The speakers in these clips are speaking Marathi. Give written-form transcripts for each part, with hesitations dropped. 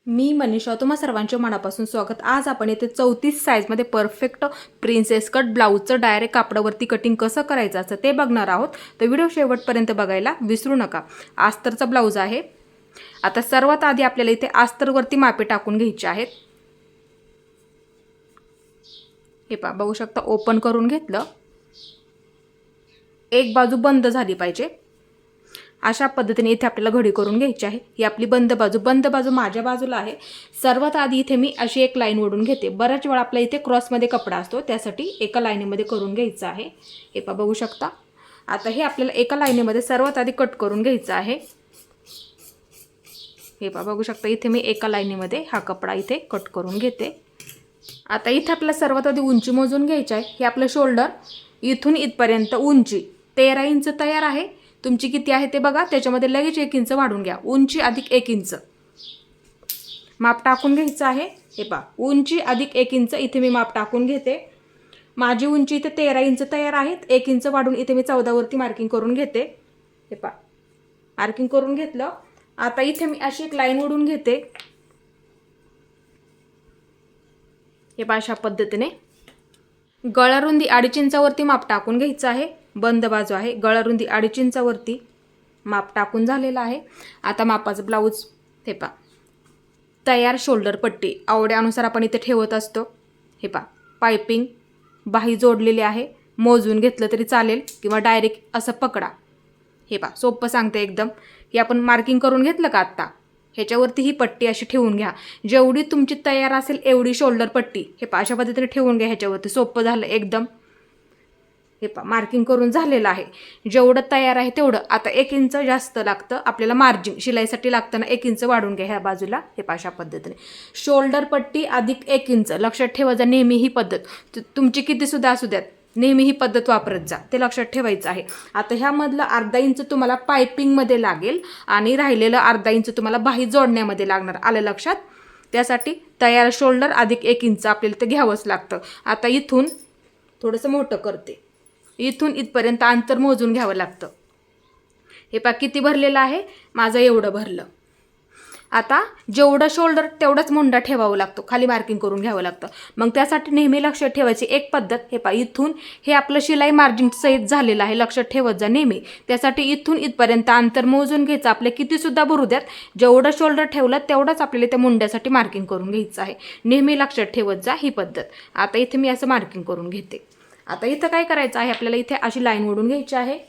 मी मनीषा, तुम्हा सर्वांचे मनापासून स्वागत। आज आपण येथे 34 साईजमध्ये परफेक्ट प्रिन्सेस कट ब्लाऊजचं डायरेक्ट कापडावरती कटिंग कसं करायचं असं ते बघणार आहोत। तर व्हिडिओ शेवटपर्यंत बघायला विसरू नका। आस्तरचा ब्लाऊज आहे। आता सर्वात आधी आपल्याला इथे आस्तरवरती मापे टाकून घ्यायचे आहेत। हे पहा, बघू शकता, ओपन करून घेतलं। एक बाजू बंद झाली पाहिजे, अशा पद्धतीने इथे आपल्याला घडी करून घ्यायची आहे। ही आपली बंद बाजू माझ्या बाजूला आहे। सर्वात आधी इथे मी अशी एक लाईन ओढून घेते। बऱ्याच वेळा आपल्या इथे क्रॉसमध्ये कपडा असतो, त्यासाठी एका लाईनीमध्ये करून घ्यायचं आहे। हे पहा, बघू शकता। आता हे आपल्याला एका लाईनीमध्ये सर्वात आधी कट करून घ्यायचं आहे। हे पहा, बघू शकता, इथे मी एका लाईनीमध्ये हा कपडा इथे कट करून घेते। आता इथे आपल्याला सर्वात आधी उंची मोजून घ्यायची आहे। हे आपलं शोल्डर इथून इथपर्यंत उंची 13 इंच तयार आहे। तुमची किती आहे ते बघा, त्याच्यामध्ये लगेच 1 इंच वाढून घ्या। उंची अधिक 1 इंच माप टाकून घ्यायचं आहे। हे पहा, उंची अधिक 1 इंच इथे मी माप टाकून घेते। माझी उंची इथे 13 इंच तयार आहे। 1 इंच वाढून इथे मी 14 वरती मार्किंग करून घेते। हे पहा, मार्किंग करून घेतलं। आता इथे मी अशी एक लाईन ओढून घेते। हे पहा, अशा पद्धतीने गळा रुंदी 2.5 इंचावरती माप टाकून घ्यायचं आहे। बंद बाजू आहे, गळा रुंदी 2.5 इंचावरती माप टाकून झालेला आहे। आता मापाचं ब्लाऊज हे पहा, तयार शोल्डर पट्टी आवड्यानुसार आपण इथे ठेवत असतो। हे पहा, पायपिंग बाही जोडलेली आहे। मोजून घेतलं तरी चालेल किंवा डायरेक्ट असं पकडा। हे पहा, सोपं सांगते एकदम। हे आपण मार्किंग करून घेतलं का आत्ता, ह्याच्यावरती ही पट्टी अशी ठेवून घ्या। जेवढी तुमची तयार असेल एवढी शोल्डर पट्टी हे पहा अशा पद्धतीने ठेवून घ्या ह्याच्यावरती। सोपं झालं एकदम। हे पहा, मार्किंग करून झालेलं आहे। जेवढं तयार आहे तेवढं। आता 1 इंच जास्त लागतं आपल्याला, मार्जिन शिलाईसाठी लागतं ना, 1 इंच वाढून घ्या ह्या बाजूला। हे पहा, अशा पद्धतीने शोल्डर पट्टी अधिक 1 इंच लक्षात ठेवायचं। नेहमी ही पद्धत तुमची किती सुद्धा असू द्यात, नेहमी ही पद्धत वापरत जा, ते लक्षात ठेवायचं आहे। आता ह्यामधलं अर्धा इंच तुम्हाला पायपिंगमध्ये लागेल आणि राहिलेलं अर्धा इंच तुम्हाला बाही जोडण्यामध्ये लागणार। आलं लक्षात? त्यासाठी तयार शोल्डर अधिक 1 इंच आपल्याला ते घ्यावंच लागतं। आता इथून थोडंसं मोठं करते। इथून इथपर्यंत अंतर मोजून घ्यावं लागतं। हे पहा, किती भरलेलं आहे माझं, एवढं भरलं। आता जेवढं शोल्डर तेवढंच मुंडा ठेवावं लागतो, खाली मार्किंग करून घ्यावं लागतं। मग त्यासाठी नेहमी लक्षात ठेवायची एक पद्धत। हे पहा, इथून हे आपलं शिलाई मार्जिन सहित झालेलं आहे, लक्षात ठेवत जा नेहमी। त्यासाठी इथून इथपर्यंत अंतर मोजून घ्यायचं। आपले किती सुद्धा भरू द्यात, जेवढं शोल्डर ठेवलं तेवढंच आपल्याला त्या मुंड्यासाठी मार्किंग करून घ्यायचं आहे। नेहमी लक्षात ठेवत जा ही पद्धत। आता इथे मी असं मार्किंग करून घेते। आता इथं काय करायचं आहे, आपल्याला इथे अशी लाईन ओढून घ्यायची आहे।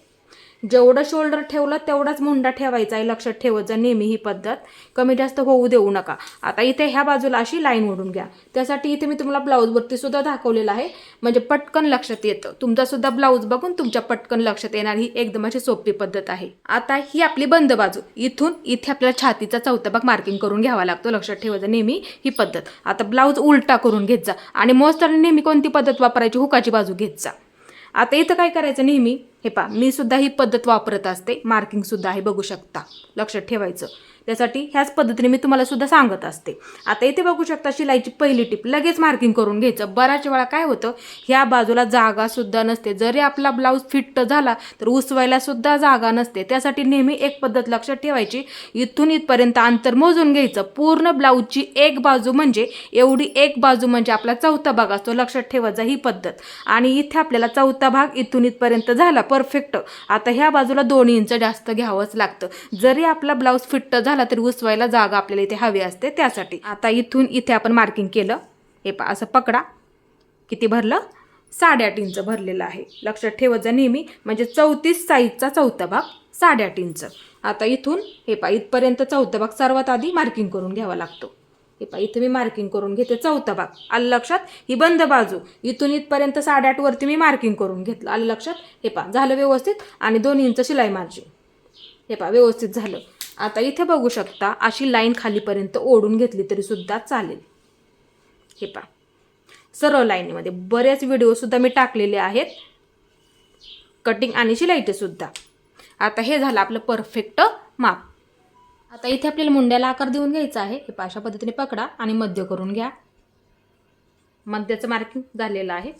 जेवढं शोल्डर ठेवलं तेवढाच मुंडा ठेवायचा आहे, लक्षात ठेवत जा नेहमी ही पद्धत। कमी जास्त होऊ देऊ नका। आता इथे ह्या बाजूला अशी लाईन ओढून घ्या। त्यासाठी इथे मी तुम्हाला ब्लाऊजवरती सुद्धा दाखवलेलं आहे, म्हणजे पटकन लक्षात येतं। तुमचा सुद्धा ब्लाऊज बघून तुमच्या पटकन लक्षात येणार ही एकदम अशी सोपी पद्धत आहे। आता ही आपली बंद बाजू, इथून इथे आपल्याला छातीचा चौथा भाग मार्किंग करून घ्यावा लागतो, लक्षात ठेवायचं नेहमी ही पद्धत। आता ब्लाऊज उलटा करून घेत जा आणि मोजताना नेहमी कोणती पद्धत वापरायची, हुकाची बाजू घेत जा। आता इथं काय करायचं, नेहमी हे पहा, मी सुद्धा ही पद्धत वापरत असते। मार्किंग सुद्धा आहे, बघू शकता, लक्षात ठेवायचं। त्यासाठी ह्याच पद्धतीने मी तुम्हाला सुद्धा सांगत असते। आता इथे बघू शकता, शिलाईची पहिली टिप लगेच मार्किंग करून घ्यायचं। बऱ्याच वेळा काय होतं, ह्या बाजूला जागा सुद्धा नसते। जरी आपला ब्लाऊज फिट झाला तर उसवायला सुद्धा जागा नसते। त्यासाठी नेहमी एक पद्धत लक्षात ठेवायची। इथून इथपर्यंत अंतर मोजून घ्यायचं। पूर्ण ब्लाऊजची एक बाजू म्हणजे एवढी एक बाजू म्हणजे आपला चौथा भाग असतो, लक्षात ठेवायचा ही पद्धत। आणि इथे आपल्याला चौथा भाग इथून इथपर्यंत झाला परफेक्ट। आता ह्या बाजूला 2 इंच जास्त घ्यावंच लागतं। जरी आपला ब्लाऊज फिट झाला तरी उसवायला जागा आपल्याला इथे हवी असते, त्यासाठी। आता इथून इथे आपण मार्किंग केलं। हे पहा, असं पकडा। किती भरलं, 8.5 इंच भरलेलं आहे, लक्षात ठेवत जा नेहमी। म्हणजे 34 साईजचा चौथा भाग 8.5 इंच। आता इथून हे पहा, इथपर्यंत चौथा भाग सर्वात आधी मार्किंग करून घ्यावा लागतो। हे पहा, इथे मी मार्किंग करून घेते चौथा भाग। आलं लक्षात? ही बंद बाजू इथून इथपर्यंत 8.5 वरती मी मार्किंग करून घेतलं, आलं लक्षात? हे पहा, झालं व्यवस्थित। आणि 2 इंच शिलाई मार्जिन, हे पहा, व्यवस्थित झालं। आता इथे बघू शकता, अशी लाईन खालीपर्यंत ओढून घेतली तरी सुद्धा चालेल। हे पहा, सरळ लाईनीमध्ये बरेच व्हिडिओ सुद्धा मी टाकलेले आहेत, कटिंग आणि शिलाईचे सुद्धा। आता हे झालं आपलं परफेक्ट माप। आता इथे आपल्याला मुंड्याला आकार देऊन घ्यायचा आहे। हे अशा पद्धतीने पकडा आणि मध्य करून घ्या। मध्याचं मार्किंग झालेलं आहे।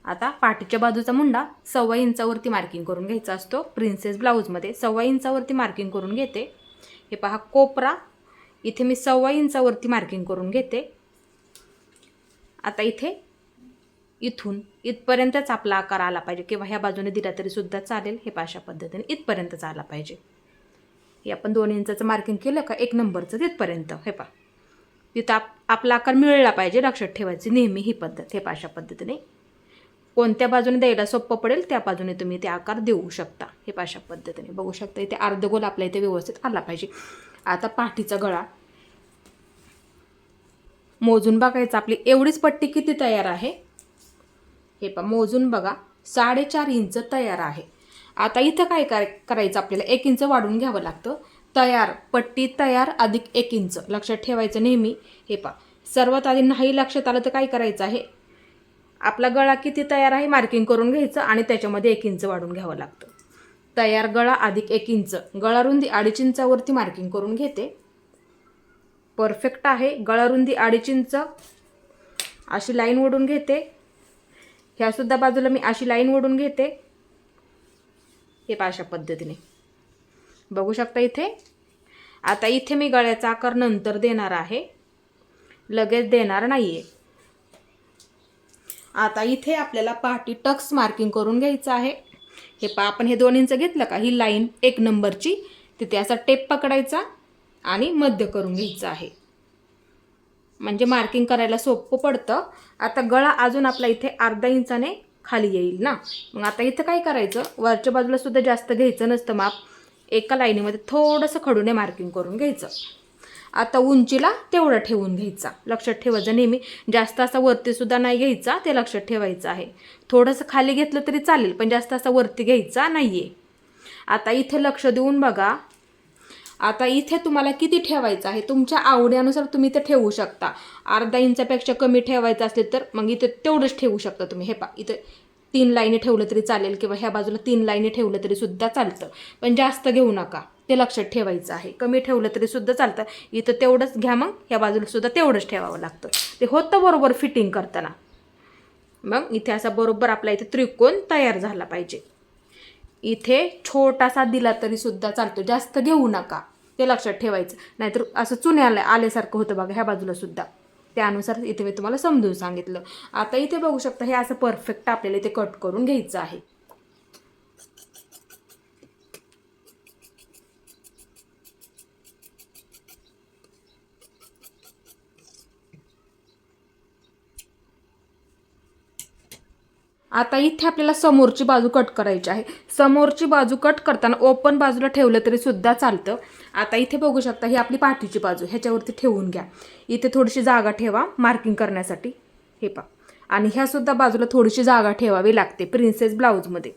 आता पाठीच्या बाजूचा मुंडा 1.25 इंचावरती मार्किंग करून घ्यायचा असतो। प्रिन्सेस ब्लाऊजमध्ये 1.25 इंचावरती मार्किंग करून घेते। हे पहा, कोपरा इथे मी 1.25 इंचावरती मार्किंग करून घेते. आता इथे इथून इथपर्यंतच आपला आकार आला पाहिजे किंवा ह्या बाजूने दिला तरी सुद्धा चालेल. हे अशा पद्धतीने इथपर्यंतच आला पाहिजे. हे आपण 2 इंचाचं मार्किंग केलं का 1 नंबरचं तिथपर्यंत हे पहा तिथं आपला आकार मिळला पाहिजे. लक्षात ठेवायची नेहमी ही पद्धत. हे अशा पद्धतीने कोणत्या बाजूने द्यायला सोपं पडेल त्या बाजूने तुम्ही ते आकार देऊ शकता. हे अशा पद्धतीने बघू शकता. इथे अर्धगोल आपल्या इथे व्यवस्थित आला पाहिजे. आता पाठीचा गळा मोजून बघायचा. आपली एवढीच पट्टी किती तयार आहे हे पहा मोजून बघा. 4.5 इंच तयार आहे. आता इथं काय करायचं आपल्याला 1 इंच वाढवून घ्यावं लागतं. तयार पट्टी तयार अधिक 1 इंच लक्षात ठेवायचं नेहमी. हे पहा सर्वात आधी नाही लक्षात आलं तर काय करायचं आहे आपला गळा किती तयार आहे मार्किंग करून घ्यायचं आणि त्याच्यामध्ये 1 इंच वाढवून घ्यावं लागतं. तयार गळा अधिक 1 इंच. गळा रुंदी 2.5 इंचावरती मार्किंग करून घेते. परफेक्ट आहे. गळा रुंदी 2.5 इंच अशी लाईन ओढून घेते. ह्यासुद्धा बाजूला मी अशी लाईन ओढून घेते. हे अशा पद्धतीने बघू शकता इथे. आता इथे मी गळ्याचा आकार नंतर देणार आहे, लगेच देणार नाही आहे. आता इथे आपल्याला पाठी टक्स मार्किंग करून घ्यायचं आहे. हे आपण हे 2 इंच घेतलं का ही लाईन 1 नंबरची तिथे असा टेप पकडायचा आणि मध्य करून घ्यायचं आहे. म्हणजे मार्किंग करायला सोपं पडतं. आता गळा अजून आपला इथे 1/2 इंचाने खाली येईल ना. मग आता इथं काय करायचं वरच्या बाजूला सुद्धा जास्त घ्यायचं नसतं माप. एका लाईनीमध्ये थोडंसं खडूने मार्किंग करून घ्यायचं. आता उंचीला तेवढं ठेवून घ्यायचा. लक्षात ठेवायचं नेहमी जास्त असा वरती सुद्धा नाही घ्यायचा. ते लक्षात ठेवायचं आहे. थोडंसं खाली घेतलं तरी चालेल पण जास्त असा वरती घ्यायचा नाही आहे. आता इथे लक्ष देऊन बघा. आता इथे तुम्हाला किती ठेवायचं आहे तुमच्या आवडीनुसार तुम्ही ते ठेवू शकता. 1/2 इंचापेक्षा कमी ठेवायचं असेल तर मग इथे तेवढंच ठेवू शकता तुम्ही. हे पहा इथे 3 लाईनी ठेवलं तरी चालेल किंवा ह्या बाजूला 3 लाईनी ठेवलं तरी सुद्धा चालतं. पण जास्त घेऊ नका. ते लक्षात ठेवायचं आहे. कमी ठेवलं तरी सुद्धा चालतं. इथं तेवढंच घ्या. मग ह्या बाजूला सुद्धा तेवढंच ठेवावं लागतं. ते होतं बरोबर फिटिंग करताना. मग इथे असा बरोबर आपला इथे त्रिकोण तयार झाला पाहिजे. इथे छोटासा दिला तरी सुद्धा चालतो. जास्त घेऊ नका. ते लक्षात ठेवायचं. नाहीतर असं चुन्या आल्यासारखं होतं बघा ह्या बाजूला सुद्धा. त्यानुसार इथे मी तुम्हाला समजून सांगितलं. आता इथे बघू शकता हे असं परफेक्ट आपल्याला इथे कट करून घ्यायचं आहे. आता इथे आपल्याला समोरची बाजू कट करायची आहे. समोरची बाजू कट करताना ओपन बाजूला ठेवलं तरी सुद्धा चालतं. आता इथे बघू शकता ही आपली पाठीची बाजू ह्याच्यावरती ठेवून घ्या. इथे थोडीशी जागा ठेवा मार्किंग करण्यासाठी. हे पहा आणि ह्यासुद्धा बाजूला थोडीशी जागा ठेवावी लागते. प्रिन्सेस ब्लाऊजमध्ये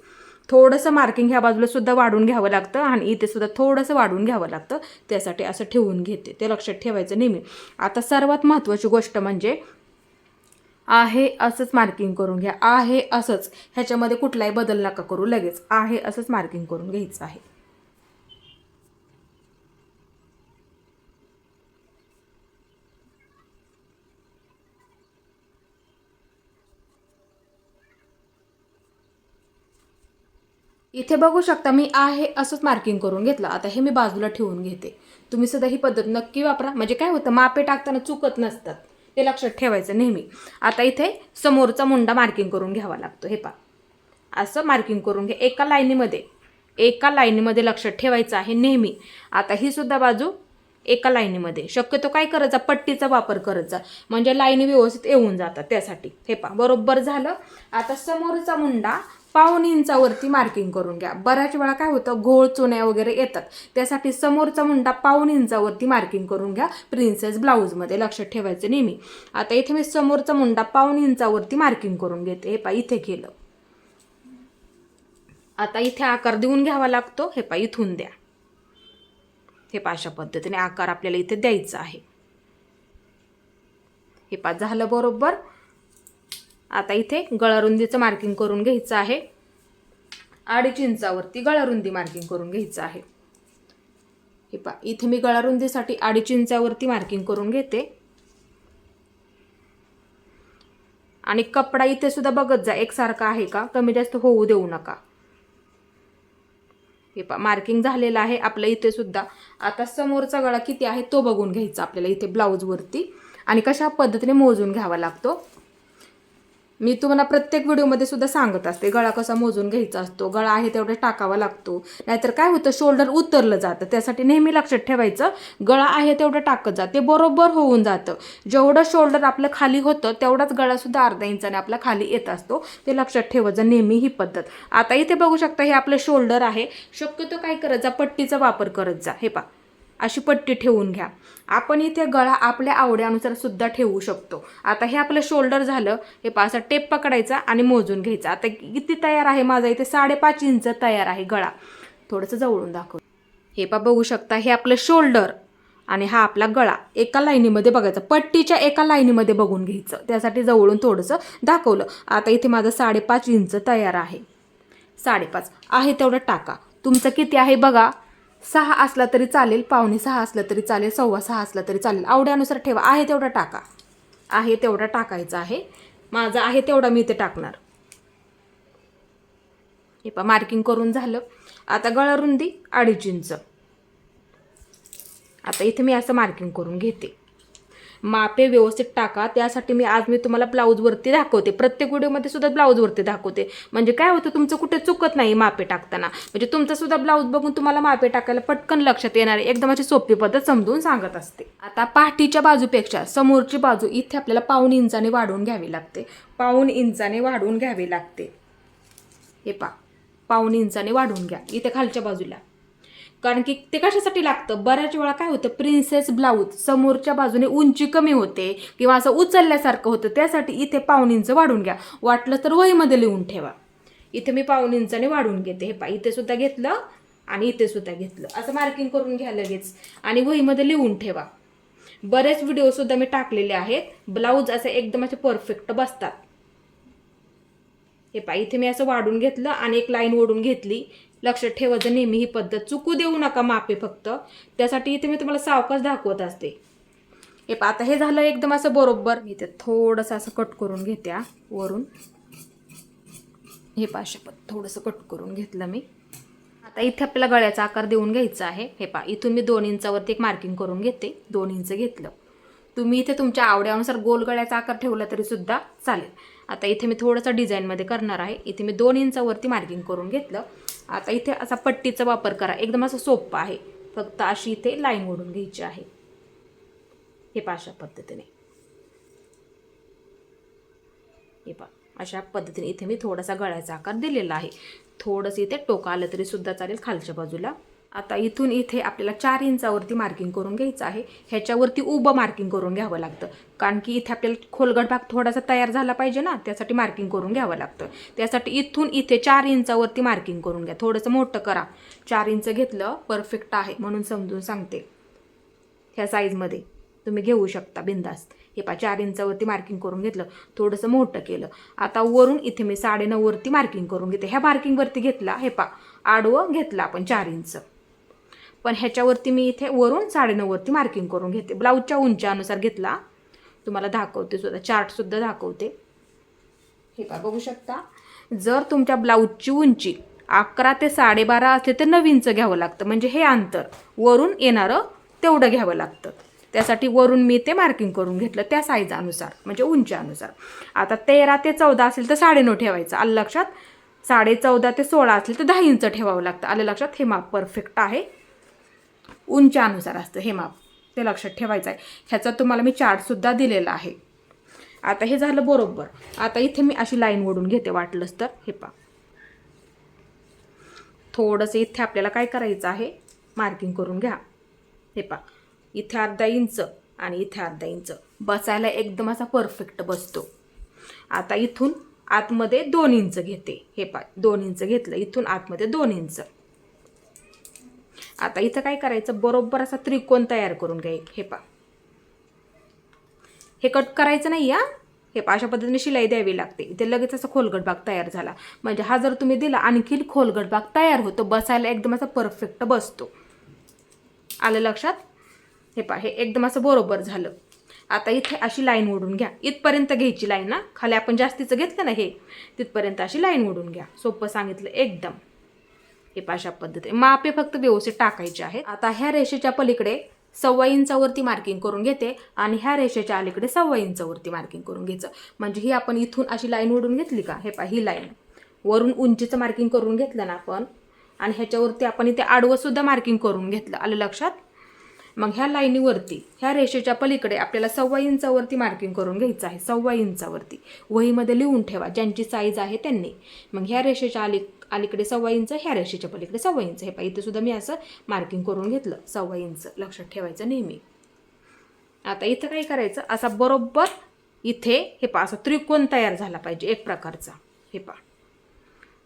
थोडंसं मार्किंग ह्या बाजूला सुद्धा वाढून घ्यावं लागतं आणि इथे सुद्धा थोडंसं वाढून घ्यावं लागतं. त्यासाठी असं ठेवून घेते. ते लक्षात ठेवायचं नेहमी. आता सर्वात महत्त्वाची गोष्ट म्हणजे आहे असंच मार्किंग करून घ्या. आहे असंच. ह्याच्यामध्ये कुठलाही बदल नका करू. लगेच आहे असंच मार्किंग करून घ्यायचं आहे. इथे बघू शकता मी आहे असंच मार्किंग करून घेतलं. आता हे मी बाजूला ठेवून घेते. तुम्ही सुद्धा ही पद्धत नक्की वापरा. म्हणजे काय होतं मापे टाकताना चुकत नसतात. ते लक्षात ठेवायचं नेहमी. आता इथे समोरचा मुंडा मार्किंग करून घ्यावा लागतो. हे पहा असं मार्किंग करून घ्या. एका लाईनीमध्ये लक्षात ठेवायचं आहे नेहमी. आता ही सुद्धा बाजू एका लाईनीमध्ये. शक्यतो काय करायचा पट्टीचा वापर करायचा म्हणजे लाईनी व्यवस्थित येऊन जातात त्यासाठी. हे पहा बरोबर झालं. आता समोरचा मुंडा 1/2 इंचावरती मार्किंग करून घ्या. बऱ्याच वेळा काय होतं घोळ चुन्या वगैरे येतात. त्यासाठी समोरचा मुंडा 1/2 इंचावरती मार्किंग करून घ्या प्रिन्सेस ब्लाऊजमध्ये. लक्षात ठेवायचं नेहमी. आता इथे मी समोरचा मुंडा 1/2 इंचावरती मार्किंग करून घेते. हे पहा इथे केलं. आता इथे आकार देऊन घ्यावा लागतो. हे पहा इथून द्या. हे पहा अशा पद्धतीने आकार आपल्याला इथे द्यायचा आहे. हे पहा झालं बरोबर. आता इथे गळारुंदीचं मार्किंग करून घ्यायचं आहे. 2.5 इंचावरती गळारुंदी मार्किंग करून घ्यायचं आहे. हे पहा इथे मी गळारुंदीसाठी 2.5 इंचावरती मार्किंग करून घेते. आणि कपडा इथे सुद्धा बघत जा एकसारखा आहे का, कमी जास्त होऊ देऊ नका. हे पहा मार्किंग झालेलं आहे आपलं इथे सुद्धा. आता समोरचा गळा किती आहे तो बघून घ्यायचा आपल्याला इथे ब्लाऊजवरती आणि कशा पद्धतीने मोजून घ्यावा लागतो. मी तुम्हाला प्रत्येक व्हिडिओमध्ये सुद्धा सांगत असते गळा कसा मोजून घ्यायचा असतो. गळा आहे तेवढा टाकावा लागतो, नाहीतर काय होतं शोल्डर उतरलं जातं. त्यासाठी नेहमी लक्षात ठेवायचं गळा आहे तेवढं टाकत जा, ते बरोबर होऊन जातं. जेवढं शोल्डर आपलं खाली होतं तेवढाच गळासुद्धा अर्धा इंचाने आपला खाली येत असतो. ते लक्षात ठेवायचं नेहमी ही पद्धत. आता इथे बघू शकता हे आपलं शोल्डर आहे. शक्यतो काय करत जा, पट्टीचा वापर करत जा. हे पहा अशी पट्टी ठेवून घ्या. आपण इथे गळा आपल्या आवड्यानुसार सुद्धा ठेवू शकतो. आता हे आपलं शोल्डर झालं. हे पहा असा टेप पकडायचा आणि मोजून घ्यायचा. आता किती तयार आहे माझा इथे 5.5 इंच तयार आहे गळा. थोडंसं जवळून दाखव. हे पहा बघू शकता हे आपलं शोल्डर आणि हा आपला गळा एका लाईनीमध्ये बघायचा, पट्टीच्या एका लाईनीमध्ये बघून घ्यायचं. त्यासाठी जवळून थोडंसं दाखवलं. आता इथे माझं 5.5 इंच तयार आहे. 5.5 आहे तेवढं टाका. तुमचं किती आहे बघा, 6 असला तरी चालेल, 5.25 असलं तरी चालेल, 6.25 असलं तरी चालेल, आवड्यानुसार ठेवा. आहे तेवढा टाका. आहे तेवढा टाकायचा आहे. माझा आहे तेवढा मी इथे टाकणार. हे पहा मार्किंग करून झालं. आता गळा रुंदी 2.5 इंच. आता इथे मी असं मार्किंग करून घेते. मापे व्यवस्थित टाका. त्यासाठी आज मी तुम्हाला ब्लाऊजवरती दाखवते. प्रत्येक व्हिडिओमध्ये सुद्धा ब्लाऊजवरती दाखवते. म्हणजे काय होतं तुमचं कुठे चुकत नाही मापे टाकताना. म्हणजे तुमचं सुद्धा ब्लाऊज बघून तुम्हाला मापे टाकायला पटकन लक्षात येणार आहे. एकदम अशी सोपी पद्धत समजून सांगत असते. आता पाठीच्या बाजूपेक्षा समोरची बाजू इथे आपल्याला 1.5 इंचाने वाढवून घ्यावी लागते. 1.5 इंचाने वाढवून घ्यावी लागते. हे पहा 1.5 इंचाने वाढवून घ्या इथे खालच्या बाजूला. कारण की ते कशासाठी लागतं, बऱ्याच वेळा काय होतं प्रिन्सेस ब्लाऊज समोरच्या बाजूने उंची कमी होते किंवा असं उचलल्यासारखं होतं. त्यासाठी इथे 1.5 इंच वाढून घ्या. वाटलं तर वहीमध्ये लिहून ठेवा. इथे मी 1.5 इंचाने वाढून घेते. हे पहा इथे सुद्धा घेतलं आणि इथे सुद्धा घेतलं. असं मार्किंग करून घ्या लगेच आणि वहीमध्ये लिहून ठेवा. बरेच व्हिडिओ सुद्धा मी टाकलेले आहेत. ब्लाऊज असे एकदम असे परफेक्ट बसतात. हे पहा इथे मी असं वाढून घेतलं आणि एक लाईन ओढून घेतली. लक्षात ठेवायचं नेहमी ही पद्धत, चुकू देऊ नका मापे फक्त. त्यासाठी इथे मी तुम्हाला सावकाश दाखवत असते. हे पहा आता हे झालं एकदम असं बरोबर. इथे थोडंसं असं कट करून घेते वरून. हे पहा थोडंसं कट करून घेतलं मी. आता इथे आपल्याला गळ्याचा आकार देऊन घ्यायचा आहे. हे पहा इथून मी 2 इंचावरती एक मार्किंग करून घेते. 2 इंच घेतलं. तुम्ही इथे तुमच्या आवड्यानुसार गोल गळ्याचा आकार ठेवला तरी सुद्धा चालेल. आता इथे मी थोडंसं डिझाईनमध्ये करणार आहे. इथे मी 2 इंचावरती मार्किंग करून घेतलं. आता इथे असा पट्टीचा वापर करा. एकदम असं सोपं आहे. फक्त अशी इथे लाईन ओढून घ्यायची आहे. हे पहा अशा पद्धतीने. हे पहा अशा पद्धतीने इथे मी थोडासा गळ्याचा आकार दिलेला आहे. थोडंसं इथे टोक आलं तरी सुद्धा चालेल खालच्या बाजूला. आता इथून इथे आपल्याला 4 इंचावरती मार्किंग करून घ्यायचं आहे. ह्याच्यावरती उभं मार्किंग करून घ्यावं लागतं. कारण की इथे आपल्याला खोलगट भाग थोडासा तयार झाला पाहिजे ना, त्यासाठी मार्किंग करून घ्यावं लागतं. त्यासाठी इथून इथे 4 इंचावरती मार्किंग करून घ्या. थोडंसं मोठं करा. 4 इंच घेतलं परफेक्ट आहे म्हणून समजून सांगते. ह्या साईजमध्ये तुम्ही घेऊ शकता बिंदास्त. हे पहा 4 इंचावरती मार्किंग करून घेतलं. थोडंसं मोठं केलं. आता वरून इथे मी 9.5 वरती मार्किंग करून घेते. ह्या मार्किंगवरती घेतला. हे पहा आडवं घेतलं आपण 4 इंच. पण ह्याच्यावरती मी इथे वरून 9.5 वरती मार्किंग करून घेते. ब्लाऊजच्या उंच्यानुसार घेतला. तुम्हाला दाखवते सुद्धा, चार्टसुद्धा दाखवते. हे पहा बघू शकता. जर तुमच्या ब्लाऊजची उंची 11 ते 12.5 असले तर 9 इंच घ्यावं लागतं. म्हणजे हे अंतर वरून येणारं तेवढं घ्यावं लागतं. त्यासाठी वरून मी ते मार्किंग करून घेतलं त्या साईजानुसार म्हणजे उंच्यानुसार. आता 13 ते 14 असेल तर 9.5 ठेवायचं. आलं लक्षात. 14.5 ते 16 असेल तर 10 इंच ठेवावं लागतं. आलं लक्षात. हे माप परफेक्ट आहे. उंच्यानुसार असतं हे माप, ते लक्षात ठेवायचं आहे. ह्याचा तुम्हाला मी चार्टसुद्धा दिलेला आहे. आता हे झालं बरोबर. आता इथे मी अशी लाईन ओढून घेते वाटलंच तर. हे पहा थोडंसं इथे आपल्याला काय करायचं आहे मार्किंग करून घ्या. हे पहा इथे अर्धा इंच आणि इथे अर्धा इंच बसायला एकदम असा परफेक्ट बसतो. आता इथून आतमध्ये 2 इंच घेते. हे पहा 2 इंच घेतलं. इथून आतमध्ये 2 इंच. आता इथं काय करायचं बरोबर असा त्रिकोण तयार करून घ्या. हे पहा हे कट करायचं नाही या. हे पहा अशा पद्धतीने शिलाई द्यावी लागते. इथे लगेच असा खोलगट भाग तयार झाला. म्हणजे हा जर तुम्ही दिला आणखी खोलगट भाग तयार होतो. बसायला एकदम असा परफेक्ट बसतो. आलं लक्षात. हे पहा हे एकदम असं बरोबर झालं. आता इथे अशी लाईन ओढून घ्या. इथपर्यंत घ्यायची लाईन ना. खाली आपण जास्तीचं घेतलं ना हे तिथपर्यंत अशी लाईन ओढून घ्या. सोपं सांगितलं एकदम. हे पहा अशा पद्धतीने मापे फक्त व्यवस्थित टाकायचे आहेत. आता ह्या रेषेच्या पलीकडे 1.25 इंचावरती मार्किंग करून घेते आणि ह्या रेषेच्या अलीकडे 1.25 इंचावरती मार्किंग करून घ्यायचं. म्हणजे ही आपण इथून अशी लाईन ओढून घेतली का, हे पहा ही लाईन वरून उंचीचं मार्किंग करून घेतलं ना आपण आणि ह्याच्यावरती आपण इथे आडवं सुद्धा मार्किंग करून घेतलं. आलं लक्षात. मग ह्या लाईनीवरती ह्या रेषेच्या पलीकडे आपल्याला 1.25 इंचावरती मार्किंग करून घ्यायचं आहे. 1.25 इंचावरती वहीमध्ये लिहून ठेवा ज्यांची साईज आहे त्यांनी. मग ह्या रेषेच्या अलीकडे 1.25 इंच, ह्या रेषेच्या पलीकडे 1.25 इंच. हे पहा इथे सुद्धा मी असं मार्किंग करून घेतलं 1.25 इंच. लक्षात ठेवायचं नेहमी. आता इथं काय करायचं, असा बरोबर इथे हे पहा असा त्रिकोण तयार झाला पाहिजे एक प्रकारचा. हे पहा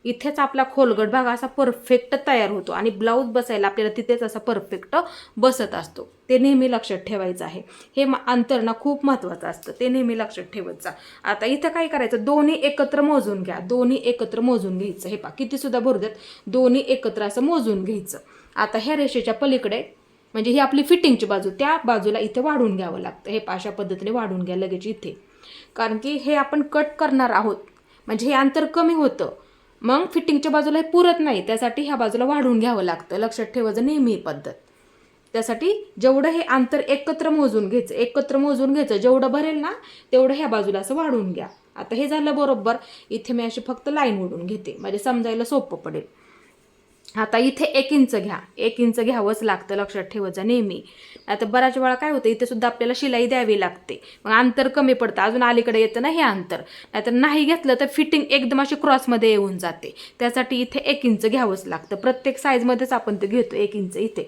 इथेच आपला खोलगट भाग असा परफेक्ट तयार होतो आणि ब्लाऊज बसायला आपल्याला तिथेच असा परफेक्ट बसत असतो. ते नेहमी लक्षात ठेवायचं आहे. हे अंतर ना खूप महत्त्वाचं असतं, ते नेहमी लक्षात ठेवायचं. आता इथं काय करायचं, दोन्ही एकत्र मोजून घ्या. दोन्ही एकत्र मोजून घ्यायचं. हे पहा किती सुद्धा भरू देत, दोन्ही एकत्र असं मोजून घ्यायचं. आता ह्या रेषेच्या पलीकडे म्हणजे ही आपली फिटिंगची बाजू, त्या बाजूला इथे वाढून घ्यावं लागतं. हे पहा अशा पद्धतीने वाढून घ्या लगेच इथे, कारण की हे आपण कट करणार आहोत म्हणजे हे अंतर कमी होतं. मग फिटिंगच्या बाजूला हे पुरत नाही, त्यासाठी ह्या बाजूला वाढून घ्यावं लागतं. लक्षात ठेवायचं नेहमी पद्धत. त्यासाठी जेवढं हे अंतर एकत्र मोजून घ्यायचं, एकत्र मोजून घ्यायचं. जेवढं भरेल ना तेवढं ह्या बाजूला असं वाढून घ्या. आता हे झालं बरोबर. इथे मी अशी फक्त लाईन ओढून घेते म्हणजे समजायला सोपं पडेल. आता इथे 1 इंच घ्या. 1 इंच घ्यावंच लागतं, लक्षात ठेवायचं नेहमी. आता बऱ्याच वेळा काय होतं, इथे सुद्धा आपल्याला शिलाई द्यावी लागते. मग अंतर कमी पडतं, अजून अलीकडे येतं ना हे अंतर. नाहीतर नाही घेतलं तर फिटिंग एकदम अशी क्रॉसमध्ये येऊन जाते. त्यासाठी इथे 1 इंच घ्यावंच लागतं. प्रत्येक साईजमध्येच आपण ते घेतो 1 इंच. इथे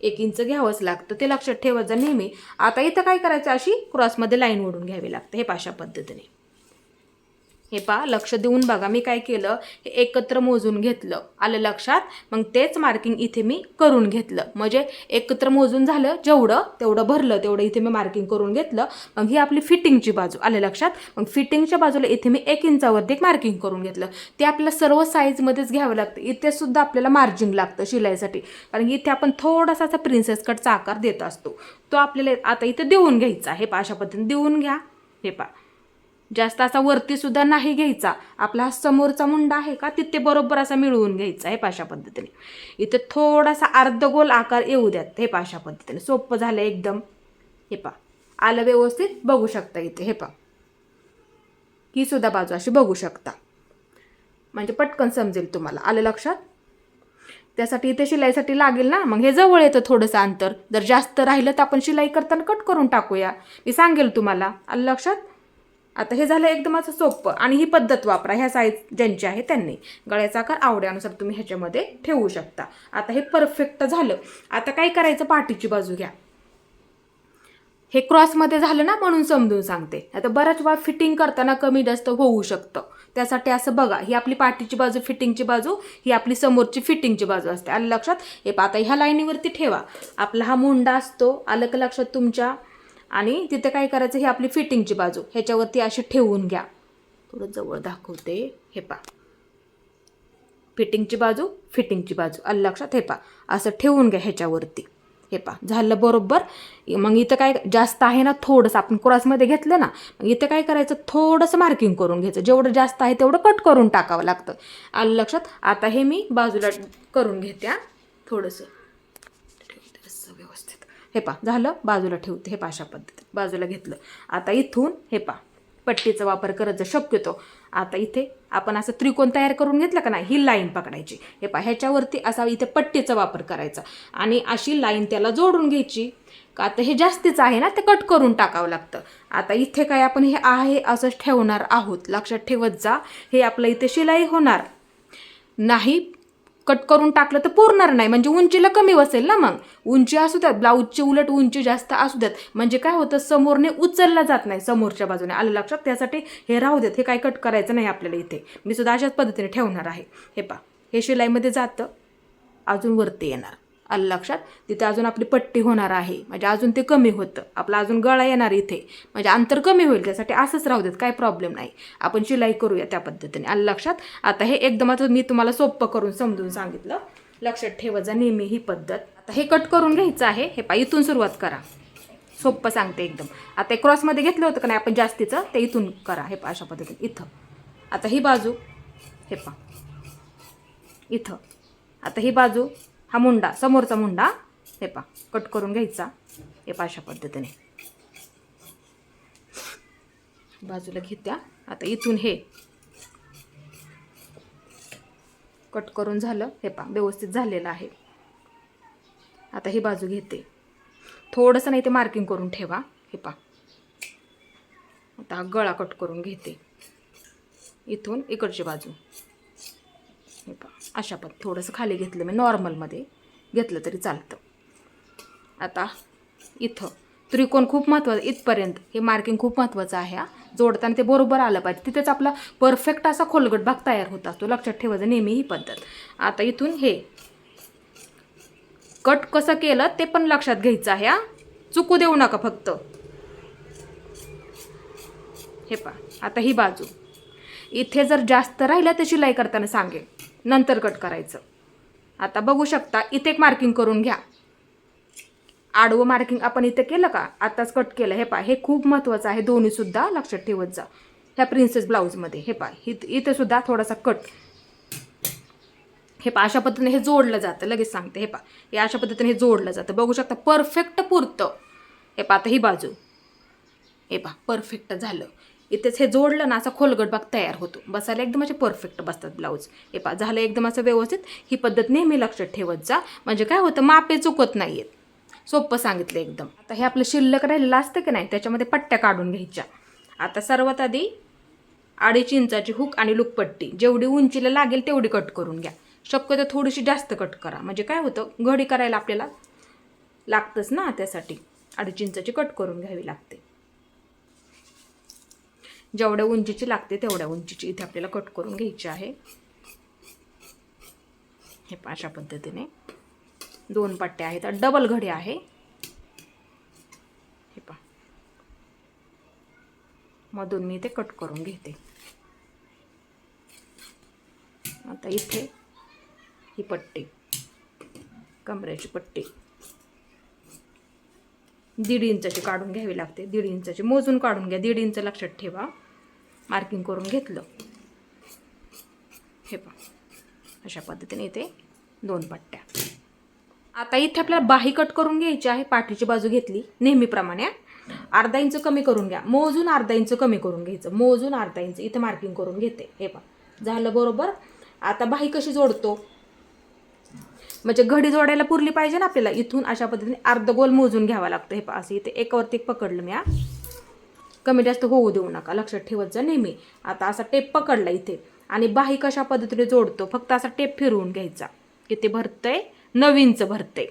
1 इंच घ्यावंच लागतं, ते लक्षात ठेवायचं नेहमी. आता इथं काय करायचं, अशी क्रॉसमध्ये लाईन ओढून घ्यावी लागते. हे अशा पद्धतीने. हे पहा लक्ष देऊन बघा, मी काय केलं, हे एकत्र मोजून घेतलं. आलं लक्षात. मग तेच मार्किंग इथे मी करून घेतलं. म्हणजे एकत्र मोजून झालं, जेवढं तेवढं भरलं तेवढं इथे मी मार्किंग करून घेतलं. मग ही आपली फिटिंगची बाजू. आलं लक्षात. मग फिटिंगच्या बाजूला इथे मी 1 इंचावरती एक मार्किंग करून घेतलं. ते आपल्याला सर्व साईजमध्येच घ्यावं लागतं. इथे सुद्धा आपल्याला मार्जिन लागतं शिलाईसाठी, कारण की इथे आपण थोडासा प्रिन्सेस कटचा आकार देत असतो. तो आपल्याला आता इथे देऊन घ्यायचा. हे पहा अशा पद्धतीने देऊन घ्या. हे पहा जास्त असा वरती सुद्धा नाही घ्यायचा. आपला हा समोरचा मुंडा आहे का तिथे बरोबर असा मिळवून घ्यायचा. हे अशा पद्धतीने. इथे थोडासा अर्धगोल आकार येऊ द्यात. हे अशा पद्धतीने सोपं झालं एकदम. हे पहा आलं व्यवस्थित, बघू शकता इथे. हे पहा ही सुद्धा बाजू अशी बघू शकता, म्हणजे पटकन समजेल तुम्हाला. आलं लक्षात. त्यासाठी इथे शिलाईसाठी लागेल ना, मग हे जवळ येतं थोडंसं अंतर. जर जास्त राहिलं तर आपण शिलाई करताना कट करून टाकूया, मी सांगेल तुम्हाला. आलं लक्षात. आता हे झालं एकदम असं सोपं. आणि ही पद्धत वापरा ह्या साईज ज्यांची आहे त्यांनी. गळ्याचा आकार आवड्यानुसार तुम्ही ह्याच्यामध्ये ठेवू शकता. आता हे परफेक्ट झालं. आता काय करायचं, पाठीची बाजू घ्या. हे क्रॉसमध्ये झालं ना म्हणून समजून सांगते. आता बऱ्याच वेळा फिटिंग करताना कमी जास्त होऊ शकतं. त्यासाठी असं बघा, ही आपली पाठीची बाजू फिटिंगची बाजू, ही आपली समोरची फिटिंगची बाजू असते. आलं लक्षात. हे आता ह्या लाईनीवरती ठेवा. आपला हा मुंडा असतो, आलं का लक्षात तुमच्या. आणि तिथे काय करायचं, ही आपली फिटिंगची बाजू ह्याच्यावरती अशी ठेवून घ्या. थोडं जवळ दाखवते. हे पहा फिटिंगची बाजू, फिटिंगची बाजू. आलं लक्षात. हे पहा असं ठेवून घ्या ह्याच्यावरती. हे पहा झालं बरोबर. मग इथं काय जास्त आहे ना, थोडंसं आपण क्रॉसमध्ये घेतलं ना, मग इथं काय करायचं, थोडंसं मार्किंग करून घ्यायचं. जेवढं जास्त आहे तेवढं कट करून टाकावं लागतं. आलं लक्षात. आता हे मी बाजूला करून घेते थोडंसं व्यवस्थित. हे पहा झालं, बाजूला ठेवते. हे पहा अशा पद्धतीने बाजूला घेतलं. आता इथून हे पहा पट्टीचा वापर करत जा शक्यतो. आता इथे आपण असं त्रिकोण तयार करून घेतलं का नाही, ही लाईन पकडायची. हे पहा ह्याच्यावरती असा इथे पट्टीचा वापर करायचा आणि अशी लाईन त्याला जोडून घ्यायची. का आता हे जास्तीचं आहे ना, ते कट करून टाकावं लागतं. आता इथे काय आपण हे आहे असंच ठेवणार आहोत. लक्षात ठेवत जा. हे आपलं इथे शिलाई होणार नाही. कट करून टाकलं तर पुरणार नाही, म्हणजे उंचीला कमी बसेल ना. मग उंची असू द्यात, ब्लाऊजची उलट उंची जास्त असू द्यात, म्हणजे काय होतं, समोरने उचलला जात नाही समोरच्या बाजूने. आलं लक्षात. त्यासाठी हे राहू देत, हे काय कट करायचं नाही आपल्याला. इथे मी सुद्धा अशाच पद्धतीने ठेवणार आहे. हे पहा हे शिलाईमध्ये जातं, अजून वरती येणार. आलं लक्षात. तिथे अजून आपली पट्टी होणार आहे, म्हणजे अजून ते कमी होतं. आपला अजून गळा येणार इथे, म्हणजे अंतर कमी होईल. त्यासाठी असंच राहू देत, काही प्रॉब्लेम नाही. आपण शिलाई करूया त्या पद्धतीने. आलं लक्षात. आता हे एकदमच मी तुम्हाला सोपं करून समजून सांगितलं. लक्षात ठेवायचं नेहमी ही पद्धत. आता हे कट करून घ्यायचं आहे. हे पहा इथून सुरुवात करा. सोपं सांगते एकदम. आता क्रॉसमध्ये घेतलं होतं का नाही आपण जास्तीचं, ते इथून करा. हे पहा अशा पद्धतीने इथं. आता ही बाजू हे पहा इथं आता ही बाजू, हा मुंडा, समोरचा मुंडा हे पहा कट करून घ्यायचा. हे पहा अशा पद्धतीने बाजूला घेत्या. आता इथून हे कट करून झालं. हे पहा व्यवस्थित झालेलं आहे. आता ही बाजू घेते. थोडंसं नाही ते मार्किंग करून ठेवा. हे पहा आता हा गळा कट करून घेते. इथून इकडची बाजू हे पहा अशा पद्धत थोडंसं खाली घेतलं मी, नॉर्मलमध्ये घेतलं तरी चालतं. आता इथं त्रिकोण खूप महत्त्वाचं, इथपर्यंत हे मार्किंग खूप महत्त्वाचं आहे. जोडताना ते बरोबर आलं पाहिजे. तिथेच आपला परफेक्ट असा खोलगट भाग तयार होत असतो. लक्षात ठेवायचं नेहमी ही पद्धत. आता इथून हे कट कसं केलं ते पण लक्षात घ्यायचं आहे. चुकू देऊ नका फक्त. हे पहा आता ही बाजू इथे जर जास्त राहिलं तर शिलाई करताना सांगेल, नंतर कट करायचं. आता बघू शकता इथे एक मार्किंग करून घ्या. आडवं मार्किंग आपण इथे केलं का, आताच कट केलं. हे पहा हे खूप महत्त्वाचं आहे. दोन्ही सुद्धा लक्षात ठेवत जा ह्या प्रिन्सेस ब्लाऊजमध्ये. हे पहा इथे सुद्धा थोडासा कट. हे पहा अशा पद्धतीने हे जोडलं जातं. लगेच सांगते. हे पहा हे अशा पद्धतीने हे जोडलं जातं. बघू शकता परफेक्ट पुरतं. हे पहा आता ही बाजू, हे पहा परफेक्ट झालं. इथेच हे जोडलं ना असं खोलगट भाग तयार होतो. बसायला एकदम असे परफेक्ट बसतात ब्लाऊज. हे पहा झालं एकदम असं व्यवस्थित. ही पद्धत नेहमी लक्षात ठेवत जा, म्हणजे काय होतं मापे चुकत नाहीयेत. सोपं सांगितलं एकदम. आता हे आपलं शिल्लक राहिलेलं असतं की नाही, त्याच्यामध्ये पट्ट्या काढून घ्यायच्या. आता सर्वात आधी 2.5 इंचाची हुक आणि लुकपट्टी जेवढी उंचीला लागेल तेवढी कट करून घ्या. शक्यतो थोडीशी जास्त कट करा, म्हणजे काय होतं घडी करायला आपल्याला लागतंच ना, त्यासाठी 2.5 इंचाची कट करून घ्यावी लागते. जेवढ्या उंचीची लागते तेवढ्या उंचीची इथे आपल्याला कट करून घ्यायची आहे. हे अशा पद्धतीने 2 पट्ट्या आहेत. डबल घडी आहे. हे पहा मधून मी इथे कट करून घेते. आता इथे ही पट्टी, कमरेची पट्टी 1.5 इंचाची काढून घ्यावी लागते. 1.5 इंचाची मोजून काढून घ्या. 1.5 इंच लक्षात ठेवा. मार्किंग करून घेतलं. हे पहा अशा पद्धतीने इथे 2 पट्ट्या. आता इथे आपल्याला बाही कट करून घ्यायची आहे. पाठीची बाजू घेतली नेहमीप्रमाणे. 1/2 इंच कमी करून घ्या. मोजून 1/2 इंच कमी करून घ्यायचं. मोजून 1/2 इंच इथे मार्किंग करून घेते. हे पहा झालं बरोबर. आता बाही कशी जोडतो, म्हणजे घडी जोडायला पुरली पाहिजे ना आपल्याला. इथून अशा पद्धतीने अर्ध गोल मोजून घ्यावा लागतं. हे पहा असं इथे एकावरती एक पकडलं मी. कमी जास्त होऊ देऊ नका, लक्षात ठेवत जा नेहमी. आता असा टेप पकडला इथे आणि बाही कशा पद्धतीने जोडतो, फक्त असा टेप फिरवून घ्यायचा. किती भरतंय, 9 इंच भरते.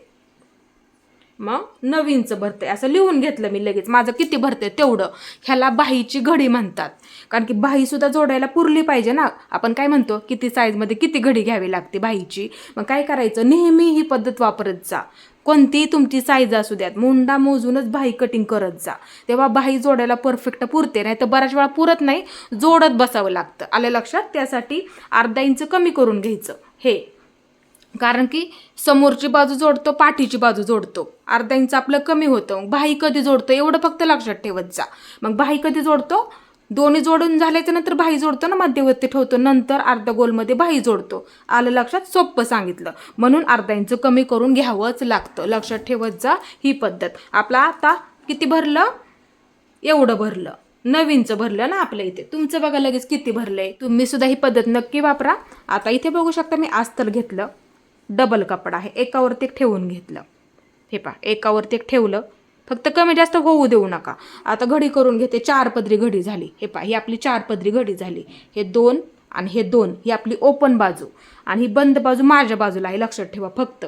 मग 9 इंच भरते असं लिहून घेतलं मी लगेच. माझं किती भरते तेवढं. ह्याला बाहीची घडी म्हणतात, कारण की बाही सुद्धा जोडायला पुरली पाहिजे ना. आपण काय म्हणतो किती साईजमध्ये किती घडी घ्यावी लागते बाहीची. मग काय करायचं, नेहमी ही पद्धत वापरत जा. कोणतीही तुमची साईज असू द्यात, मुंडा मोजूनच बाही कटिंग करत जा. तेव्हा बाही जोडायला परफेक्ट पुरते. नाही तर बऱ्याच वेळा पुरत नाही, जोडत बसावं लागतं. आलं लक्षात. त्यासाठी 1/2 इंच कमी करून घ्यायचं. हे कारण की समोरची बाजू जोडतो, पाठीची बाजू जोडतो, 1/2 इंच आपलं कमी होतं. बाही कधी जोडतो एवढं फक्त लक्षात ठेवत जा. मग बाही कधी जोडतो, दोन्ही जोडून झाल्याच्या नंतर बाही जोडतो ना, मध्यवर्ती ठेवतो, नंतर अर्धा गोलमध्ये बाही जोडतो. आलं लक्षात. सोपं सांगितलं. म्हणून 1/2 इंच कमी करून घ्यावंच लागतं. लक्षात ठेवत जा ही पद्धत. आपला आता किती भरलं, एवढं भरलं. 9 इंच भरलं ना आपल्या इथे. तुमचं बघा लगेच किती भरलंय. तुम्ही सुद्धा ही पद्धत नक्की वापरा. आता इथे बघू शकता मी अस्तर घेतलं. डबल कपडा आहे. एकावरती एक ठेवून घेतलं. हे पहा एकावरती एक ठेवलं. फक्त कमी जास्त होऊ देऊ नका. आता घडी करून घेते. 4 पदरी घडी झाली. हे पहा ही आपली 4 पदरी घडी झाली. हे 2 आणि हे 2 ही आपली ओपन बाजू आणि ही बंद बाजू माझ्या बाजूला आहे. लक्षात ठेवा फक्त.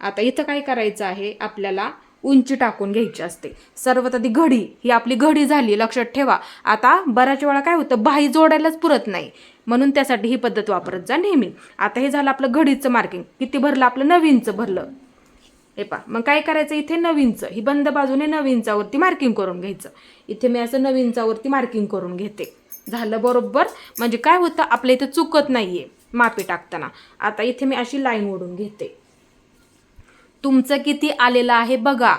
आता इथं काय करायचं आहे, आपल्याला उंची टाकून घ्यायची असते. सर्वात आधी घडी, ही आपली घडी झाली. लक्षात ठेवा. आता बऱ्याच वेळा काय होतं, बाही जोडायलाच पुरत नाही, म्हणून त्यासाठी ही पद्धत वापरत जा नेहमी. आता हे झालं आपलं घडीचं मार्किंग. किती भरलं आपलं, 9 इंच भरलं. हे पहा मग काय करायचं, इथे 9 इंच ही बंद बाजूने 9 इंचावरती मार्किंग करून घ्यायचं. इथे मी असं 9 इंचावरती मार्किंग करून घेते. झालं बरोबर. म्हणजे काय होतं, आपल्या इथे चुकत नाहीये मापे टाकताना. आता इथे मी अशी लाईन ओढून घेते. तुमचं किती आलेलं आहे बघा.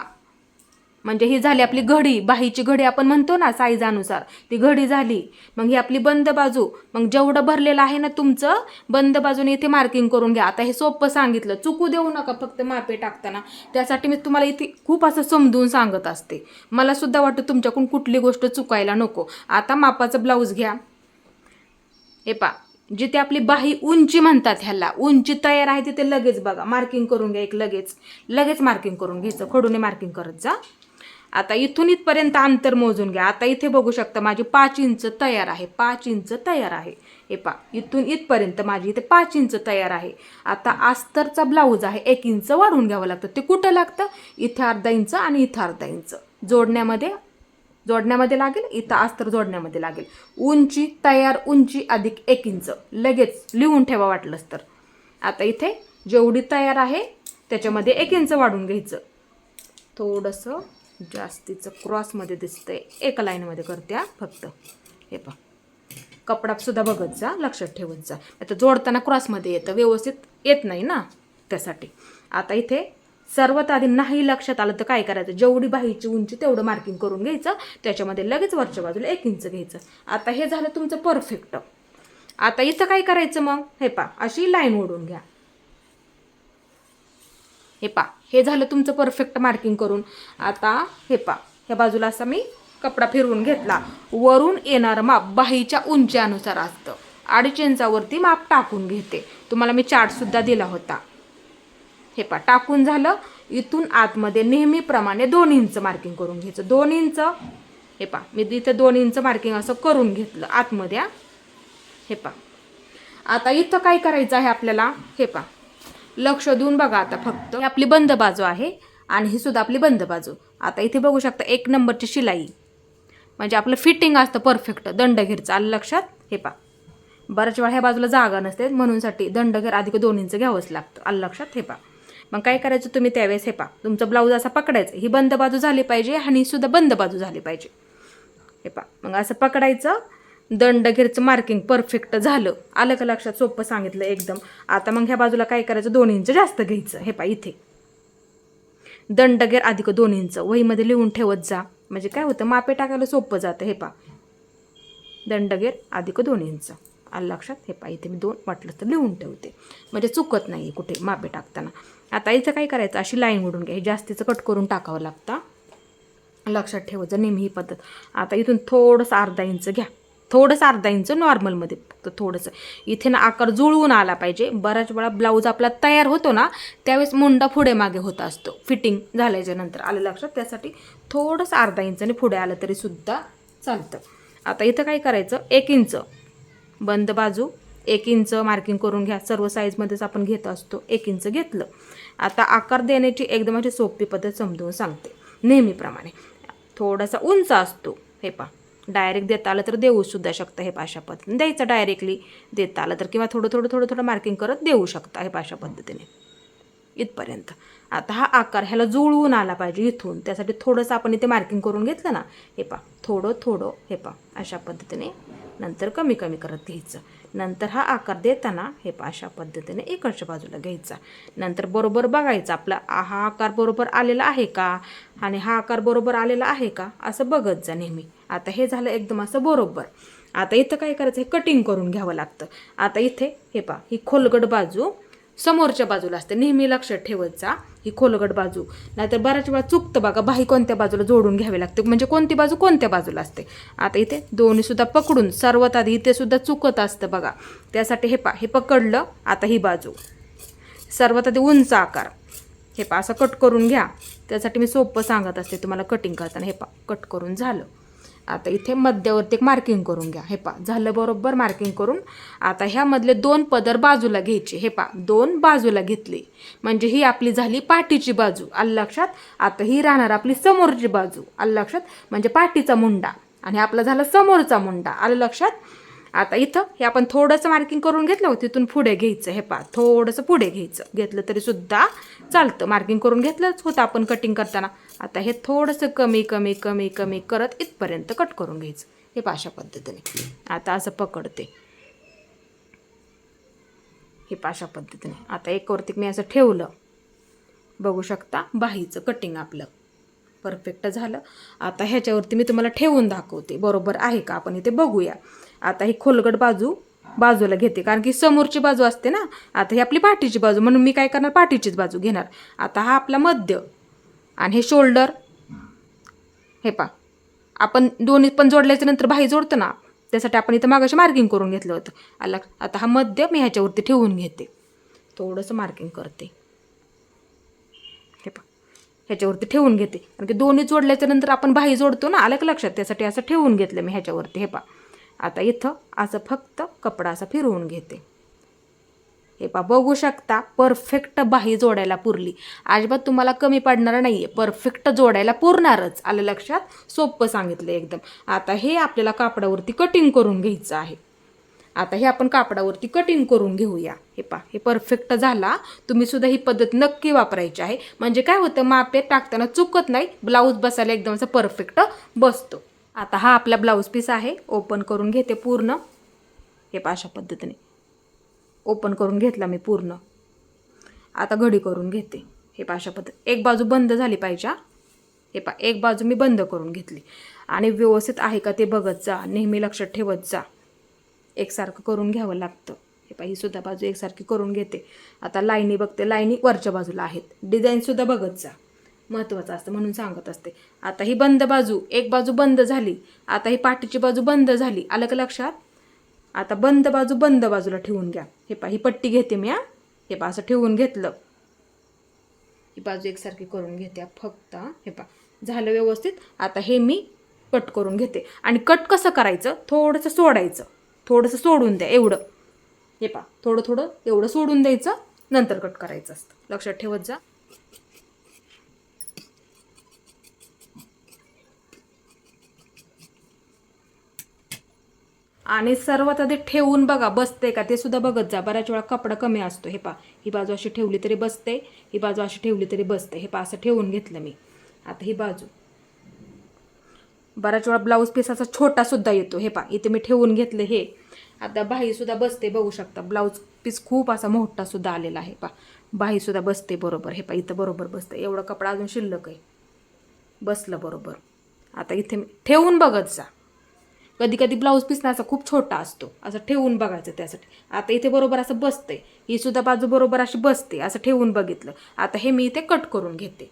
म्हणजे ही झाली आपली घडी, बाहीची घडी आपण म्हणतो ना साईजानुसार, ती घडी झाली. मग ही आपली बंद बाजू. मग जेवढं भरलेलं आहे ना तुमचं, बंद बाजूने इथे मार्किंग करून घ्या. आता हे सोपं सांगितलं, चुकू देऊ नका फक्त मापे टाकताना. त्यासाठी मी तुम्हाला इथे खूप असं समजून सांगत असते. मला सुद्धा वाटतं तुमच्याकडून कुठली गोष्ट चुकायला नको. आता मापाचं ब्लाऊज घ्या. हे पा, जिथे आपली बाही उंची म्हणतात ह्याला, उंची तयार आहे तिथे लगेच बघा मार्किंग करून घ्या. एक लगेच मार्किंग करून घ्यायचं, खडूने मार्किंग करत जा. आता इथून इथपर्यंत अंतर मोजून घ्या. आता इथे बघू शकता माझी 5 इंच तयार आहे. 5 इंच तयार आहे. हे पा, इथून इथपर्यंत माझी इथे 5 इंच तयार आहे. आता अस्तरचा ब्लाऊज आहे, 1 इंच वाढवून घ्यावं लागतं. ते कुठं लागतं? इथे अर्धा इंच आणि इथं अर्धा इंच जोडण्यामध्ये लागेल, इथं अस्तर जोडण्यामध्ये लागेल. उंची तयार, उंची अधिक 1 इंच लगेच लिहून ठेवा वाटलंच तर. आता इथे जेवढी तयार आहे त्याच्यामध्ये 1 इंच वाढून घ्यायचं. थोडंसं जास्तीचं क्रॉसमध्ये दिसतंय, एका लाईनमध्ये करत्या फक्त. हे पहा, कपडा सुद्धा बघत जा, लक्षात ठेवत जा. आता जोडताना क्रॉसमध्ये येतं, व्यवस्थित येत नाही ना, त्यासाठी. आता इथे सर्वात आधी नाही लक्षात आलं तर काय करायचं, जेवढी बाहीची उंची तेवढं मार्किंग करून घ्यायचं. त्याच्यामध्ये लगेच वरच्या बाजूला 1 इंच घ्यायचं. आता हे झालं तुमचं परफेक्ट. आता इथं काय करायचं मग, हे पा, अशी लाईन ओढून घ्या. हे पा, हे झालं तुमचं परफेक्ट मार्किंग करून. आता हे पा, ह्या बाजूला असा मी कपडा फिरवून घेतला. वरून येणारं माप बाहीच्या उंचीनुसार असतं. 2.5 इंचावरती माप टाकून घेते. तुम्हाला मी चार्टसुद्धा दिला होता. हे पा, टाकून झालं. इथून आतमध्ये नेहमीप्रमाणे 2 इंच मार्किंग करून घ्यायचं. 2 इंच. हे पा, मी इथे 2 इंच मार्किंग असं करून घेतलं आतमध्ये. हे पा, आता इथं काय करायचं आहे आपल्याला, हे पा, लक्ष देऊन बघा. आता फक्त ही आपली बंद बाजू आहे आणि ही सुद्धा आपली बंद बाजू. आता इथे बघू शकता 1 नंबरची शिलाई, म्हणजे आपलं फिटिंग असतं परफेक्ट. दंडघेरचं आलं लक्षात. हे पा, बऱ्याच वेळा ह्या बाजूला जागा नसते, म्हणूनसाठी दंडघेर अधिक 2 इंच घ्यावंच लागतं. आलं लक्षात. हे पा, मग काय करायचं तुम्ही त्यावेळेस, हे पा, तुमचं ब्लाऊज असा पकडायचं. ही बंद बाजू झाली पाहिजे आणि ही सुद्धा बंद बाजू झाली पाहिजे. हे पा, मग असं पकडायचं. दंडघेरचं मार्किंग परफेक्ट झालं. आलं का लक्षात? सोपं सांगितलं एकदम. आता मग ह्या बाजूला काय करायचं, 2 इंच जास्त घ्यायचं. हे पा, इथे दंडघेर अधिक 2 इंच वहीमध्ये लिहून ठेवत जा. म्हणजे काय होतं, मापे टाकायला सोपं जातं. हे पा, दंडघेर अधिक 2 इंच. आलं लक्षात. हे पा, इथे मी 2 वाटलं तर लिहून ठेवते, म्हणजे चुकत नाही कुठे मापे टाकताना. आता इथं काय करायचं, अशी लाईन ओढून घ्या. जास्तीचं कट करून टाकावं लागतं, लक्षात ठेवायचं नेहमी ही पद्धत. आता इथून थोडंसं अर्धा इंच घ्या. थोडंसं अर्धा इंच नॉर्मलमध्ये, फक्त थोडंसं. इथे ना आकार जुळवून आला पाहिजे. बऱ्याच वेळा ब्लाऊज आपला तयार होतो ना, त्यावेळेस मुंडा पुढे मागे होत असतो फिटिंग झाल्याच्या नंतर. आलं लक्षात. त्यासाठी थोडंसं अर्धा इंचाने पुढे आलं तरी सुद्धा चालतं. आता इथं काय करायचं, 1 इंच बंद बाजू, 1 इंच मार्किंग करून घ्या. सर्व साईजमध्येच आपण घेत असतो. 1 इंच घेतलं. आता आकार देण्याची एकदम अशी सोपी पद्धत समजून सांगते. नेहमीप्रमाणे थोडासा उंच असतो. हे पा, डायरेक्ट देता आलं तर देऊ सुद्धा शकता. हे अशा पद्धतीने द्यायचं. डायरेक्टली देता आलं तर, किंवा थोडं मार्किंग करत देऊ शकता. हे अशा पद्धतीने इथपर्यंत. आता हा आकार ह्याला जुळवून आला पाहिजे इथून. त्यासाठी थोडंसं आपण इथे मार्किंग करून घेतलं ना, हे पा, थोडं हे पा, अशा पद्धतीने नंतर कमी करत घ्यायचं. नंतर हा आकार देताना हे पा, अशा पद्धतीने इकडच्या बाजूला घ्यायचा. नंतर बरोबर बघायचं आपला हा आकार बरोबर आलेला आहे का आणि हा आकार बरोबर आलेला आहे का, असं बघत जा नेहमी. आता हे झालं एकदम असं बरोबर. आता इथं काय करायचं, हे कटिंग करून घ्यावं लागतं. आता इथे हे पा, ही खोलगट बाजू समोरच्या बाजूला असते. नेहमी लक्षात ठेवत जा, ही खोलगट बाजू. नाहीतर बऱ्याच वेळा चुकतं बघा, बाही कोणत्या बाजूला जोडून घ्यावी लागते, म्हणजे कोणती बाजू कोणत्या बाजूला असते. आता इथे दोन्ही सुद्धा पकडून, सर्वात आधी इथे सुद्धा चुकत असतं बघा. त्यासाठी हे पा, हे पकडलं. आता ही बाजू सर्वात आधी उंच आकार, हे पा, असं कट करून घ्या. त्यासाठी मी सोपं सांगत असते तुम्हाला कटिंग करताना. हे पा, कट करून झालं. आता इथे मध्यावरती एक मार्किंग करून घ्या. हे पा, झालं बरोबर मार्किंग करून. आता ह्यामधले 2 पदर बाजूला घ्यायचे. हे पा, 2 बाजूला घेतली म्हणजे ही आपली झाली पाठीची बाजू. आलं लक्षात. आता ही राहणार आपली समोरची बाजू. आलं लक्षात. म्हणजे पाठीचा मुंडा आणि आपला झाला समोरचा मुंडा. आलं लक्षात. आता इथं हे आपण थोडंसं मार्किंग करून घेतलं होतं, तिथून पुढे घ्यायचं. हे पा, थोडंसं पुढे घेतलं तरी सुद्धा चालतं. मार्किंग करून घेतलंच होतं आपण कटिंग करताना. आता हे थोडंसं कमी करत इथपर्यंत कट करून घ्यायचं. हे पा, अशा पद्धतीने. आता असं पकडते. हे पा, अशा पद्धतीने. आता एक वरती मी असं ठेवलं. बघू शकता बाहीचं कटिंग आपलं. परफेक्ट झालं. आता ह्याच्यावरती मी तुम्हाला ठेवून दाखवते बरोबर आहे का आपण इथे बघूया. आता ही खोलगट बाजूला घेते, कारण की समोरची बाजू असते ना. आता ही आपली पाठीची बाजू, म्हणून मी काय करणार, पाठीचीच बाजू घेणार. आता हा आपला मध्य आणि हे शोल्डर. हे पा आपण दोन्ही पण जोडल्याच्या नंतर बाही जोडतो ना, त्यासाठी आपण इथं मागाशी मार्किंग करून घेतलं होतं. आला. आता हा मध्य मी ह्याच्यावरती ठेवून घेते, थोडंसं मार्किंग करते. हे पा ह्याच्यावरती ठेवून घेते, कारण की दोन्ही जोडल्याच्या नंतर आपण बाही जोडतो ना, आलं का लक्षात, त्यासाठी असं ठेवून घेतलं मी ह्याच्यावरती. हे पा आता इथं असं फक्त कपडा असा फिरवून घेते. हे पा बघू शकता परफेक्ट बाही जोडायला पुरली. अजिबात तुम्हाला कमी पडणार नाही आहे, परफेक्ट जोडायला पुरणारच. आलं लक्षात, सोपं सांगितलं एकदम. आता हे आपल्याला कापडावरती कटिंग करून घ्यायचं आहे. आता हे आपण कापडावरती कटिंग करून घेऊया. हे पा हे परफेक्ट झाला. तुम्ही सुद्धा ही पद्धत नक्की वापरायची आहे, म्हणजे काय होतं, मापे टाकताना चुकत नाही, ब्लाऊज बसायला एकदम असं परफेक्ट बसतो. आता हा आपला ब्लाऊज पीस आहे, ओपन करून घेते पूर्ण. हे पा अशा पद्धतीने ओपन करून घेतला मी पूर्ण. आता घडी करून घेते. हे पा अशा पद्धत, एक बाजू बंद झाली पाहिजे. हे पा एक बाजू मी बंद करून घेतली, आणि व्यवस्थित आहे का ते बघत जा, नेहमी लक्षात ठेवत जा. एकसारखं करून घ्यावं लागतं. हे पा ही सुद्धा बाजू एकसारखी करून घेते. आता लाईनी बघते, लाईनी वरच्या बाजूला आहेत. डिझाईनसुद्धा बघत जा, महत्त्वाचं असतं म्हणून सांगत असते. आता ही बंद बाजू, एक बाजू बंद झाली. आता ही पाठीची बाजू बंद झाली, आलं का लक्षात. आता बंद बाजूला ठेवून घ्या. हे पा ही पट्टी घेते मी. हे पा असं ठेवून घेतलं, ही बाजू एकसारखी करून घेते फक्त. हे पा झालं व्यवस्थित. आता हे मी कट करून घेते, आणि कट कसं करायचं, थोडंसं सोडायचं, थोडंसं सोडून द्या एवढं. हे पा थोडं एवढं सोडून द्यायचं, नंतर कट करायचं असतं, लक्षात ठेवत जा. आणि सर्वात आधी ठेवून बघा बसते का ते सुद्धा बघत जा. बऱ्याच वेळा कपडा कमी असतो. हे पा ही बाजू अशी ठेवली तरी बसते, ही बाजू अशी ठेवली तरी बसते. हे पा असं ठेवून घेतलं मी. आता ही बाजू, बऱ्याच वेळा ब्लाऊज पीस असा छोटा सुद्धा येतो. हे पा इथे मी ठेवून घेतलं. हे आता बाही सुद्धा बसते, बघू शकता. ब्लाऊज पीस खूप असा मोठा सुद्धा आलेला आहे. पा बाही सुद्धा बसते बरोबर. हे पा इथं बरोबर बसते. एवढा कपडा अजून शिल्लक आहे, बसलं बरोबर. आता इथे मी ठेवून बघत जा. कधी कधी ब्लाऊज पीस ना असा खूप छोटा असतो, असं ठेवून बघायचं त्यासाठी. आता इथे बरोबर असं बसते, ही सुद्धा बाजू बरोबर अशी बसते, असं ठेवून बघितलं. आता हे मी इथे कट करून घेते.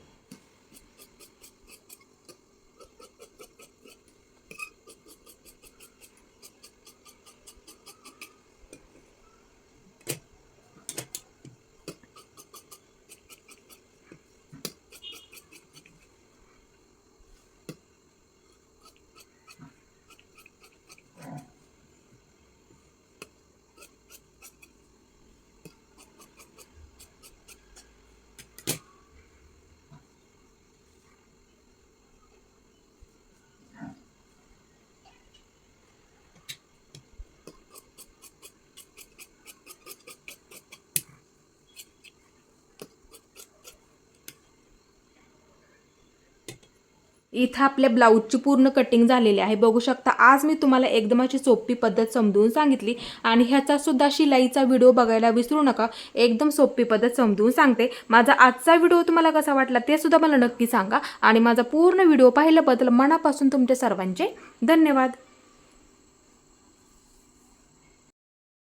इथं आपल्या ब्लाऊजची पूर्ण कटिंग झालेली आहे, बघू शकता. आज मी तुम्हाला एकदम अशी सोपी पद्धत समजून सांगितली, आणि ह्याचा सुद्धा शिलाईचा व्हिडिओ बघायला विसरू नका. एकदम सोपी पद्धत समजून सांगते. माझा आजचा व्हिडिओ तुम्हाला कसा वाटला ते सुद्धा मला नक्की सांगा, आणि माझा पूर्ण व्हिडिओ पाहिल्याबद्दल मनापासून तुमच्या सर्वांचे धन्यवाद.